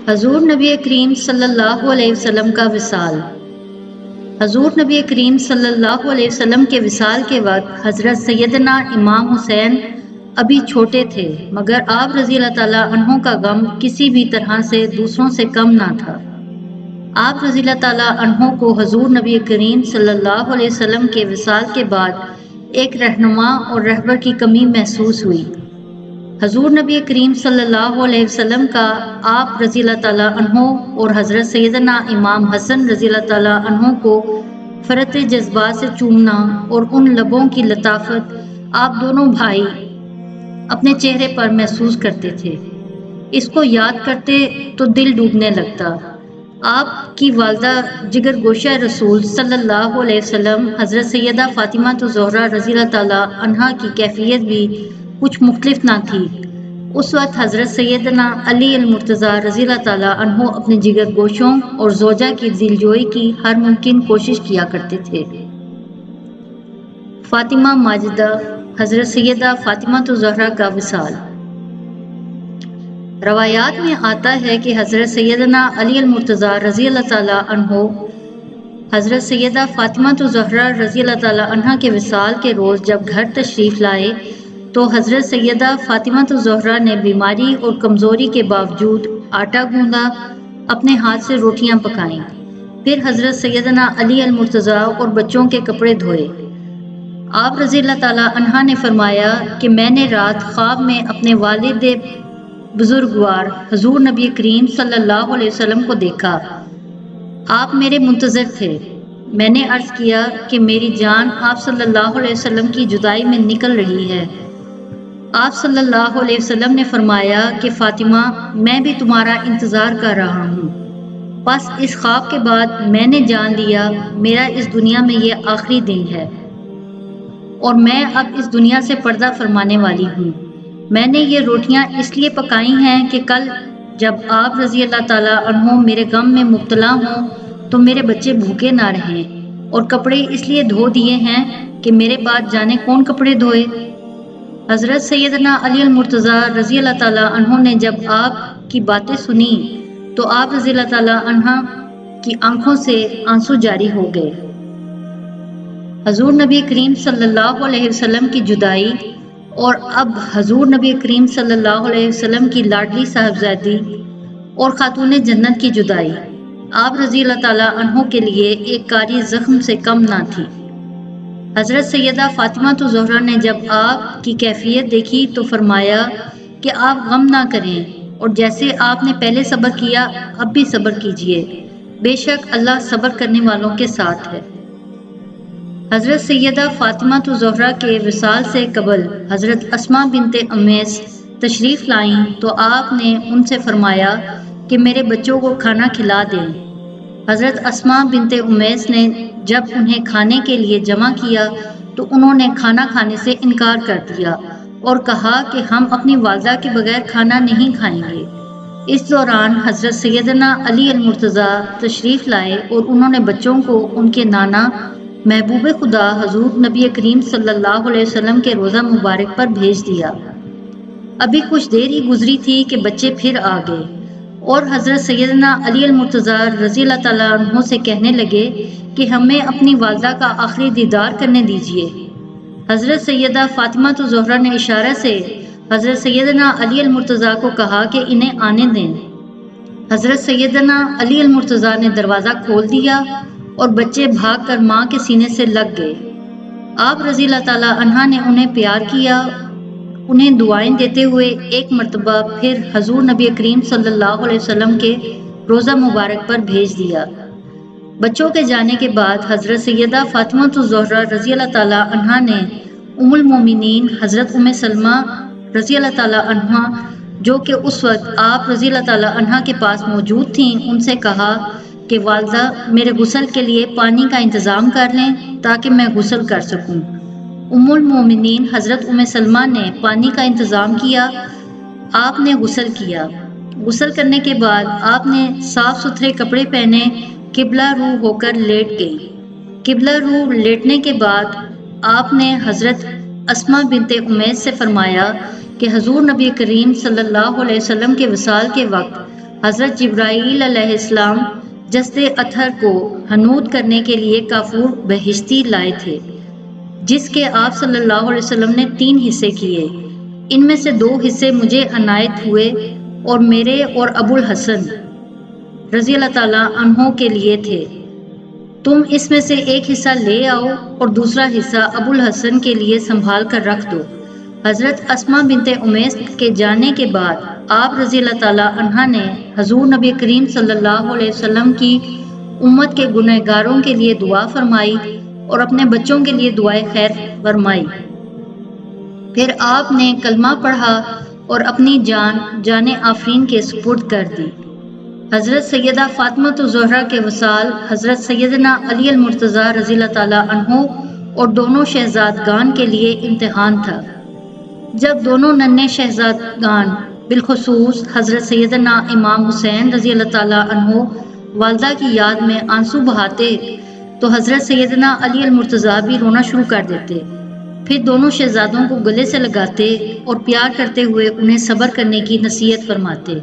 حضور نبی کریم صلی اللہ علیہ وسلم کا وصال۔ حضور نبی کریم صلی اللہ علیہ وسلم کے وصال کے وقت حضرت سیدنا امام حسین ابھی چھوٹے تھے، مگر آپ رضی اللہ تعالیٰ عنہ کا غم کسی بھی طرح سے دوسروں سے کم نہ تھا۔ آپ رضی اللہ تعالیٰ عنہ کو حضور نبی کریم صلی اللہ علیہ وسلم کے وصال کے بعد ایک رہنما اور رہبر کی کمی محسوس ہوئی۔ حضور نبی کریم صلی اللہ علیہ وسلم کا آپ رضی اللہ تعالیٰ عنہ اور حضرت سیدنا امام حسن رضی اللہ تعالیٰ عنہ کو فرط جذبات سے چومنا اور ان لبوں کی لطافت آپ دونوں بھائی اپنے چہرے پر محسوس کرتے تھے۔ اس کو یاد کرتے تو دل ڈوبنے لگتا۔ آپ کی والدہ جگر گوشہ رسول صلی اللہ علیہ وسلم حضرت سیدہ فاطمہ الزہرا رضی اللہ تعالیٰ عنہا کی کیفیت بھی کچھ مختلف نہ تھی۔ اس وقت حضرت سیدنا علی المرتضیٰ رضی اللہ تعالیٰ عنہ اپنے جگر گوشوں اور زوجہ کی دلجوئی کی ہر ممکن کوشش کیا کرتے تھے۔ فاطمہ ماجدہ حضرت سیدہ فاطمہ الزہرا کا وصال۔ روایات میں آتا ہے کہ حضرت سیدنا علی المرتضیٰ رضی اللہ تعالیٰ عنہ حضرت سیدہ فاطمہ الزہرا رضی اللہ تعالیٰ عنہ کے وصال کے روز جب گھر تشریف لائے تو حضرت سیدہ فاطمہ الزہرا نے بیماری اور کمزوری کے باوجود آٹا گوندا، اپنے ہاتھ سے روٹیاں پکائیں، پھر حضرت سیدنا علی المرتضیٰ اور بچوں کے کپڑے دھوئے۔ آپ رضی اللہ تعالیٰ عنہ نے فرمایا کہ میں نے رات خواب میں اپنے والد بزرگوار حضور نبی کریم صلی اللہ علیہ وسلم کو دیکھا۔ آپ میرے منتظر تھے۔ میں نے عرض کیا کہ میری جان آپ صلی اللہ علیہ وسلم کی جدائی میں نکل رہی ہے۔ آپ صلی اللہ علیہ وسلم نے فرمایا کہ فاطمہ، میں بھی تمہارا انتظار کر رہا ہوں۔ بس اس خواب کے بعد میں نے جان لیا میرا اس دنیا میں یہ آخری دن ہے اور میں اب اس دنیا سے پردہ فرمانے والی ہوں۔ میں نے یہ روٹیاں اس لیے پکائی ہیں کہ کل جب آپ رضی اللہ تعالیٰ عنہ میرے غم میں مبتلا ہوں تو میرے بچے بھوکے نہ رہیں، اور کپڑے اس لیے دھو دیے ہیں کہ میرے بعد جانے کون کپڑے دھوئے۔ حضرت سیدنا علی المرتضیٰ رضی اللہ تعالیٰ عنہ نے جب آپ کی باتیں سنی تو آپ رضی اللہ تعالیٰ عنہ کی آنکھوں سے آنسو جاری ہو گئے۔ حضور نبی کریم صلی اللہ علیہ وسلم کی جدائی اور اب حضور نبی کریم صلی اللہ علیہ وسلم کی لاڈلی صاحبزادی اور خاتون جنت کی جدائی آپ رضی اللہ تعالیٰ عنہ کے لیے ایک کاری زخم سے کم نہ تھی۔ حضرت سیدہ فاطمہ الزہرا نے جب آپ کی کیفیت دیکھی تو فرمایا کہ آپ غم نہ کریں، اور جیسے آپ نے پہلے صبر کیا اب بھی صبر کیجیے، بے شک اللہ صبر کرنے والوں کے ساتھ ہے۔ حضرت سیدہ فاطمہ الزہرا کے وصال سے قبل حضرت اسماء بنت امیس تشریف لائیں تو آپ نے ان سے فرمایا کہ میرے بچوں کو کھانا کھلا دیں۔ حضرت اسماء بنت امیس نے جب انہیں کھانے کے لیے جمع کیا تو انہوں نے کھانا کھانے سے انکار کر دیا اور کہا کہ ہم اپنی والدہ کے بغیر کھانا نہیں کھائیں گے۔ اس دوران حضرت سیدنا علی المرتضیٰ تشریف لائے اور انہوں نے بچوں کو ان کے نانا محبوب خدا حضور نبی کریم صلی اللہ علیہ وسلم کے روضہ مبارک پر بھیج دیا۔ ابھی کچھ دیر ہی گزری تھی کہ بچے پھر آ گئے اور حضرت سیدنا علی المرتضیٰ رضی اللہ تعالیٰ عنہ سے کہنے لگے کہ ہمیں اپنی والدہ کا آخری دیدار کرنے دیجیے۔ حضرت سیدہ فاطمہ الزہرا نے اشارہ سے حضرت سیدنا علی المرتضیٰ کو کہا کہ انہیں آنے دیں۔ حضرت سیدنا علی المرتضیٰ نے دروازہ کھول دیا اور بچے بھاگ کر ماں کے سینے سے لگ گئے۔ آپ رضی اللہ تعالیٰ عنہ نے انہیں پیار کیا، انہیں دعائیں دیتے ہوئے ایک مرتبہ پھر حضور نبی کریم صلی اللہ علیہ وسلم کے روضہ مبارک پر بھیج دیا۔ بچوں کے جانے کے بعد حضرت سیدہ فاطمہ الزہرا رضی اللہ تعالیٰ عنہ نے ام المومنین حضرت ام سلمہ رضی اللہ تعالیٰ عنہ جو کہ اس وقت آپ رضی اللہ تعالیٰ عنہ کے پاس موجود تھیں ان سے کہا کہ والدہ میرے غسل کے لیے پانی کا انتظام کر لیں تاکہ میں غسل کر سکوں۔ ام المومنین حضرت ام سلمہ نے پانی کا انتظام کیا، آپ نے غسل کیا۔ غسل کرنے کے بعد آپ نے صاف ستھرے کپڑے پہنے قبلہ رو ہو کر لیٹ گئی۔ قبلہ رو لیٹنے کے بعد آپ نے حضرت اسماء بنت امیس سے فرمایا کہ حضور نبی کریم صلی اللہ علیہ وسلم کے وصال کے وقت حضرت جبرائیل علیہ السلام جسد اطہر کو حنوط کرنے کے لیے کافور بہشتی لائے تھے، جس کے آپ صلی اللہ علیہ وسلم نے 3 حصے کیے۔ ان میں سے 2 حصے مجھے عنایت ہوئے اور میرے اور ابو الحسن رضی اللہ تعالیٰ عنہ کے لیے تھے۔ تم اس میں سے ایک حصہ لے آؤ اور دوسرا حصہ ابو الحسن کے لیے سنبھال کر رکھ دو۔ حضرت اسماء بنت امیس کے جانے کے بعد آپ رضی اللہ تعالیٰ عنہ نے حضور نبی کریم صلی اللہ علیہ وسلم کی امت کے گنہگاروں کے لیے دعا فرمائی اور اپنے بچوں کے لیے دعائے خیر فرمائی۔ پھر آپ نے کلمہ پڑھا اور اپنی جان آفرین کے سپرد کر دی۔ حضرت سیدہ فاطمہ الزہرا کے وصال حضرت سیدنا علی المرتضیٰ رضی اللہ تعالیٰ عنہ اور دونوں شہزادگان کے لیے امتحان تھا۔ جب دونوں ننھے شہزادگان بالخصوص حضرت سیدنا امام حسین رضی اللہ تعالیٰ عنہ والدہ کی یاد میں آنسو بہاتے تو حضرت سیدنا علی المرتضیٰ بھی رونا شروع کر دیتے۔ پھر دونوں شہزادوں کو گلے سے لگاتے اور پیار کرتے ہوئے انہیں صبر کرنے کی نصیحت فرماتے۔